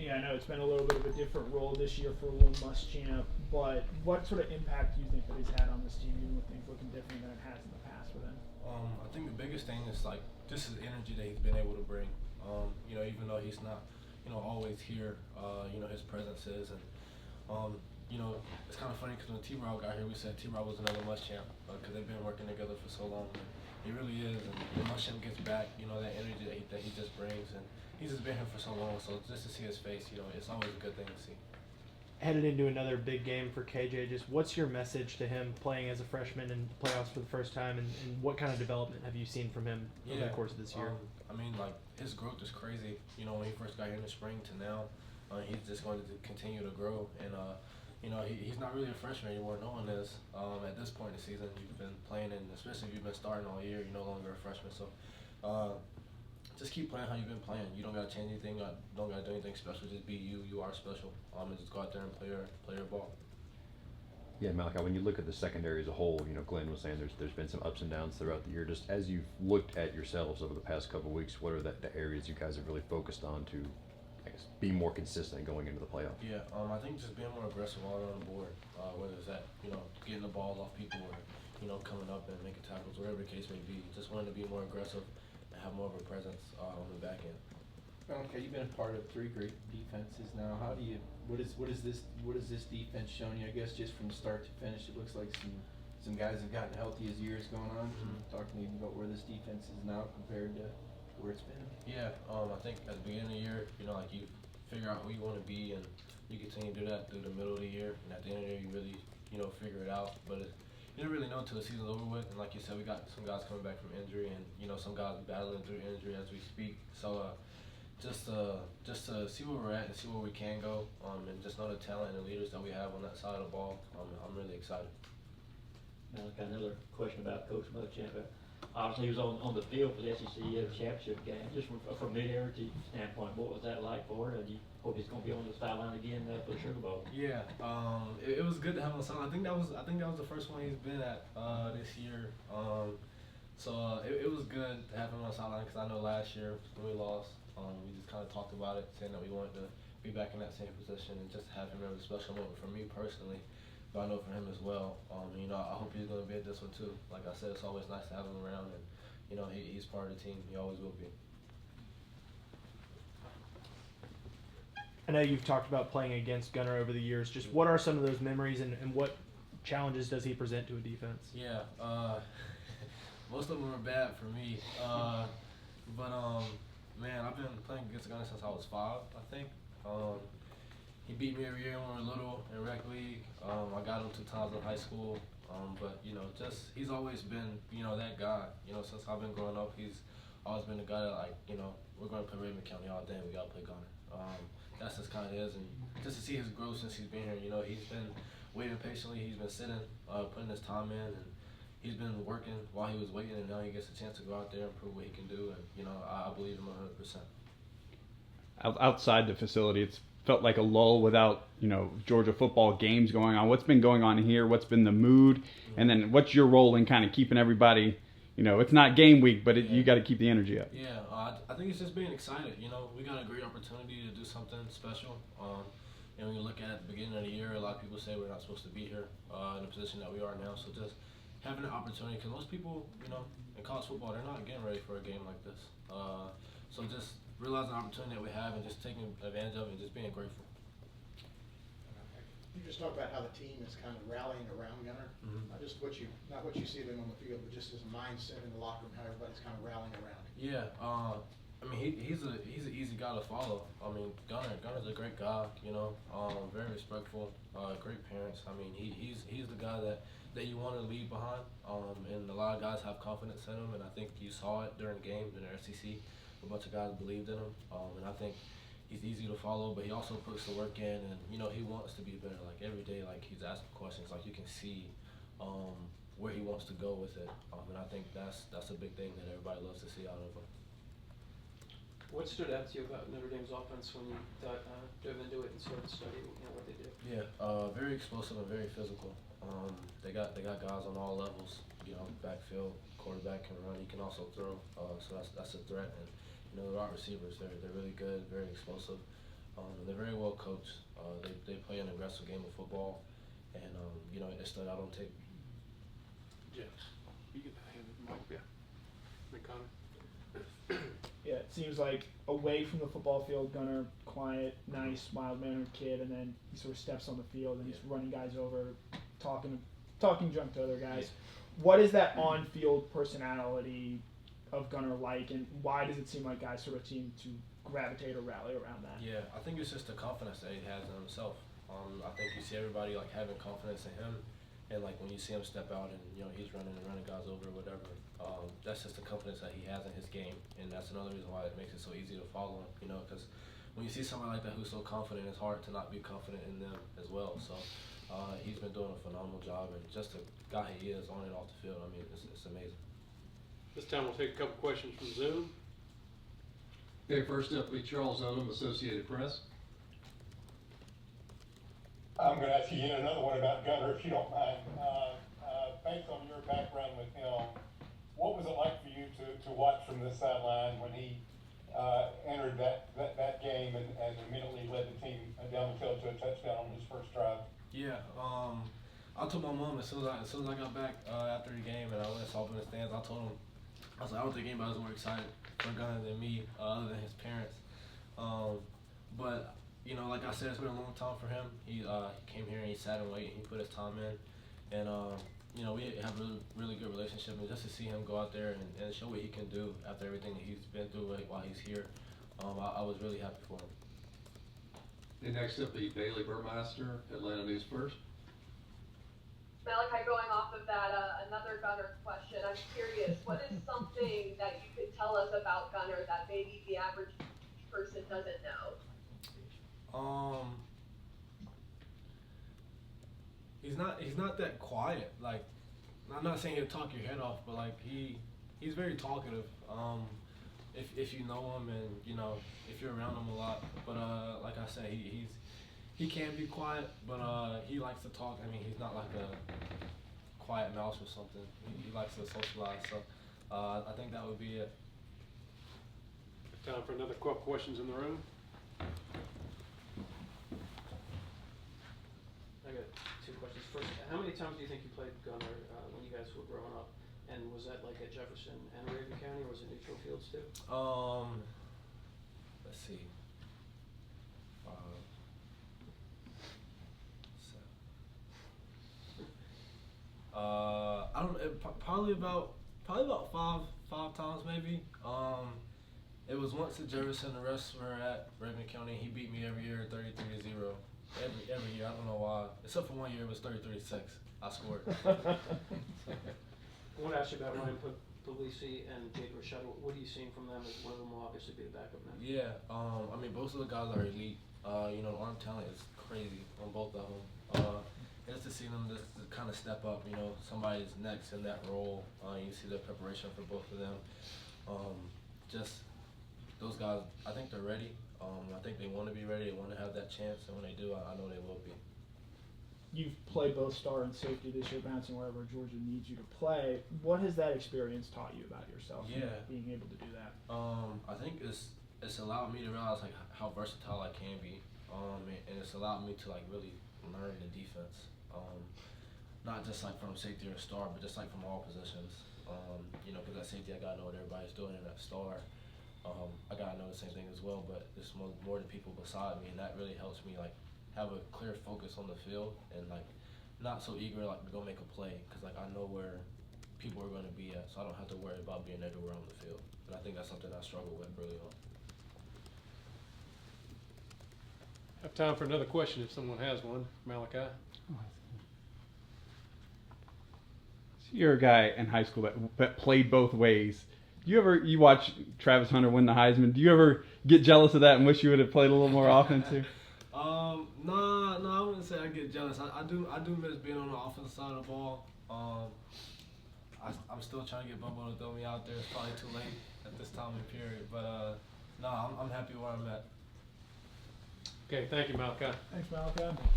Yeah, I know it's been a little bit of a different role this year for Will Muschamp, but what sort of impact do you think that he's had on this team, even with things looking different than it has in the past with him? I think the biggest thing is like just his energy that he's been able to bring. Even though he's not, always here, his presence is, and it's kind of funny because when T-Row got here, we said T-Row was another Muschamp because they've been working together for so long. And he really is, and when Muschamp gets back, that energy that he just brings, and he's just been here for so long. So just to see his face, it's always a good thing to see. Headed into another big game for KJ, just what's your message to him playing as a freshman in the playoffs for the first time, and what kind of development have you seen from him over the course of this year? Like his growth is crazy. When he first got here in the spring to now, he's just going to continue to grow. And he's not really a freshman anymore. No one is. At this point in the season, you've been playing, and especially if you've been starting all year, you're no longer a freshman. So just keep playing how you've been playing. You don't gotta change anything. Don't gotta do anything special. Just be you. You are special. And just go out there and play your ball. Yeah, Malaki, when you look at the secondary as a whole, Glenn was saying there's been some ups and downs throughout the year. Just as you've looked at yourselves over the past couple of weeks, what are the areas you guys have really focused on to, I guess, be more consistent going into the playoffs? Yeah, I think just being more aggressive all around the board, whether it's that, getting the ball off people or, coming up and making tackles, whatever the case may be. Just wanting to be more aggressive and have more of a presence on the back end. Okay, you've been a part of 3 great defenses now. What is this defense showing you? I guess just from start to finish, it looks like some guys have gotten healthy as years going on. Can you talk to me about where this defense is now compared to where it's been? Yeah, I think at the beginning of the year, like you figure out who you want to be, and you continue to do that through the middle of the year, and at the end of the year, you really, figure it out. But you don't really know until the season's over with. And like you said, we got some guys coming back from injury, and some guys battling through injury as we speak. So just to see where we're at and see where we can go, and just know the talent and the leaders that we have on that side of the ball. I'm really excited. Now, got another question about Coach Muschamp. Obviously, he was on the field for the SEC championship game. Just from a familiarity standpoint, what was that like for him? Do you hope he's going to be on the sideline again for the Sugar Bowl? Yeah, it was good to have him on the sideline. I think that was the first one he's been at this year. So it was good to have him on the sideline because I know last year when we lost, we just kind of talked about it, saying that we wanted to be back in that same position, and just to have him have a special moment for me personally. But I know for him as well. I hope he's going to be at this one too. Like I said, it's always nice to have him around, and he's part of the team. He always will be. I know you've talked about playing against Gunner over the years. Just what are some of those memories, and what challenges does he present to a defense? Yeah, most of them are bad for me. Man, I've been playing against Gunner since I was 5, I think. He beat me every year when we were little in rec league. I got him 2 times in high school. But he's always been, that guy. Since I've been growing up, he's always been the guy that, we're going to play Raven County all day, and we got to play Gunner. That's just kind of is, and just to see his growth since he's been here, he's been waiting patiently. He's been sitting, putting his time in, and he's been working while he was waiting, and now he gets a chance to go out there and prove what he can do, and I believe him 100%. Outside the facility, it's felt like a lull without Georgia football games going on. What's been going on here? What's been the mood? And then what's your role in kind of keeping everybody? It's not game week, but you got to keep the energy up. Yeah, I think it's just being excited. We got a great opportunity to do something special. And when you look at the beginning of the year, a lot of people say we're not supposed to be here in the position that we are now. So just having an opportunity, because most people, in college football, they're not getting ready for a game like this. So just realizing the opportunity that we have and just taking advantage of it and just being grateful. You just talk about how the team is kind of rallying around Gunner. Not what you see them on the field, but just his mindset in the locker room, how everybody's kind of rallying around him. Yeah, he's an easy guy to follow. Gunner's a great guy. Very respectful, great parents. He's the guy that you want to leave behind. And a lot of guys have confidence in him, and I think you saw it during the game in the SEC. A bunch of guys believed in him, and I think he's easy to follow, but he also puts the work in, and he wants to be better. Like every day, he's asking questions. You can see where he wants to go with it, and I think that's a big thing that everybody loves to see out of him. What stood out to you about Notre Dame's offense when you dove into it and started studying what they do? Yeah, very explosive and very physical. They got guys on all levels. Backfield, quarterback can run. He can also throw. So that's a threat. And the wide receivers, they're really good, very explosive. They're very well coached. They play an aggressive game of football, and you know, it stood out on tape. Yes. You get the hand of Mike. Yeah. Connor. Yeah, it seems like away from the football field, Gunner, quiet, nice, mild-mannered kid, and then he sort of steps on the field and he's running guys over, talking junk to other guys. What is that on-field personality of Gunner like, and why does it seem like guys sort of seem to gravitate or rally around that? Yeah, I think it's just the confidence that he has in himself. I think you see everybody like having confidence in him, and like when you see him step out and you know he's running guys over or whatever, that's just the confidence that he has in his game, and that's another reason why it makes it so easy to follow him. You know, because when you see somebody like that who's so confident, it's hard to not be confident in them as well. So he's been doing a phenomenal job, and just the guy he is on and off the field, I mean, it's amazing. This time we'll take a couple questions from Zoom. Okay, first up will be Charles Odom, Associated Press. I'm going to ask you yet another one about Gunner, if you don't mind. Based on your background with him, what was it like for you to watch from this sideline when he entered that game and immediately led the team down the field to a touchdown on his first drive? Yeah, I told my mom as soon as I got back after the game and I went and saw him in the stands, I told him, I was like, I don't think anybody's more excited for Gunner than me, other than his parents. But you know, like I said, it's been a long time for him. He came here and he sat and waited. He put his time in, and you know, we have a really good relationship. And just to see him go out there and show what he can do after everything that he's been through while he's here, I was really happy for him. And next up, the Bailey Burmeister, Atlanta News First. Malaki, going off of that, another Gunner question. I'm curious, what is something that you could tell us about Gunner that maybe the average person doesn't know? He's not that quiet. Like, I'm not saying he'll talk your head off, but like he's very talkative. If you know him and you know if you're around him a lot. But like I said, he can be quiet, but he likes to talk. I mean, he's not like a quiet mouse or something. He likes to socialize. So I think that would be it. Time for another couple questions in the room. I got two questions. First, how many times do you think you played Gunner when you guys were growing up? And was that like at Jefferson and Raven County, or was it neutral fields too? Let's see. I don't. Probably about five times maybe. It was once at Jefferson. The rest were at Raven County. He beat me every year, 33-0. Every year. I don't know why. Except for one year, it was 33-6. I scored. I want to ask you about Ryan Puglisi and Jaden Rashada. What are you seeing from them? As one of them will obviously be the backup now. Yeah. I mean, both of the guys are elite. You know, the arm talent is crazy on both of them. Just to see them just to kind of step up. You know, somebody's next in that role. You see the preparation for both of them. Just those guys. I think they're ready. I think they want to be ready. They want to have that chance, and when they do, I know they will be. You've played both star and safety this year, bouncing wherever Georgia needs you to play. What has that experience taught you about yourself? Yeah. Being able to do that. I think it's allowed me to realize like how versatile I can be, and it's allowed me to like really learn the defense. Not just like from safety or star, but just like from all positions. You know, because at safety I gotta know what everybody's doing, and at star, I gotta know the same thing as well. But there's more than people beside me, and that really helps me like have a clear focus on the field and like not so eager like to go make a play, because like I know where people are going to be at, so I don't have to worry about being everywhere on the field. And I think that's something I struggle with early on. Have time for another question if someone has one. Malaki. You're a guy in high school that played both ways. You watch Travis Hunter win the Heisman? Do you ever get jealous of that and wish you would have played a little more offense too? No, I wouldn't say I get jealous. I do miss being on the offensive side of the ball. I'm still trying to get Bubba to throw me out there. It's probably too late at this time of period, but no, I'm happy where I'm at. Okay, thank you, Malaki. Thanks, Malaki.